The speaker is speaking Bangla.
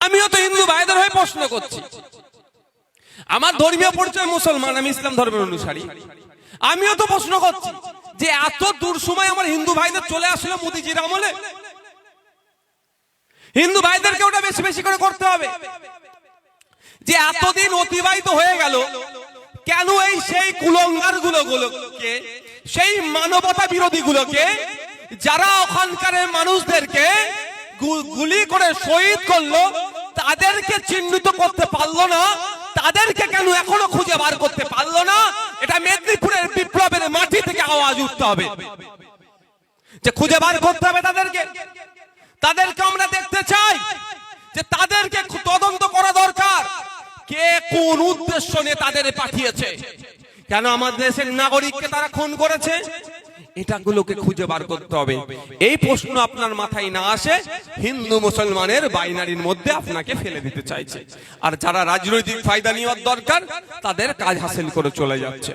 আমিও তো হিন্দু ভাইদের হয়ে প্রশ্ন করছি। আমার ধর্মীয় পরিচয় মুসলমান, আমি ইসলাম ধর্মের অনুসারী। আমিও তো প্রশ্ন করছি যে এত দূর সময় আমার হিন্দু ভাইদের চলে আসলো মোদিজির আমলে, হিন্দু ভাইদেরকে ওটা বেশি বেশি করে করতে হবে। যে এতদিন অতিবাহিত হয়ে গেল, কেন এই সেই কুলঙ্গার গুলোকে, সেই মানবতা বিরোধী গুলোকে, যারা ওখানকার মানুষদেরকে গুলি করে শহীদ করলো, তাদেরকে চিহ্নিত করতে পারলো না? তাদেরকে কেন এখনো খুঁজে বার করতে পারলো না? এটা মেদিনীপুরের বিপ্লবের মাটি থেকে আওয়াজ উঠতে হবে যে খুঁজে বার করতে হবে তাদেরকে। তাদেরকে আমরা দেখতে চাই যে তাদেরকে তদন্ত করা দরকার, কে কোন উদ্দেশ্য নিয়ে তাদের পাঠিয়েছে, কেন আমাদের দেশের নাগরিককে তারা খুন করেছে, এটাগুলোকে খুঁজে বার করতে হবে। এই প্রশ্ন আপনার মাথায় না আসে, হিন্দু মুসলমানের বাইনারির মধ্যে আপনাকে ফেলে দিতে চাইছে। আর যারা রাজনৈতিক ফায়দা নেওয়ার দরকার, তাদের কাজ হাসিল করে চলে যাচ্ছে।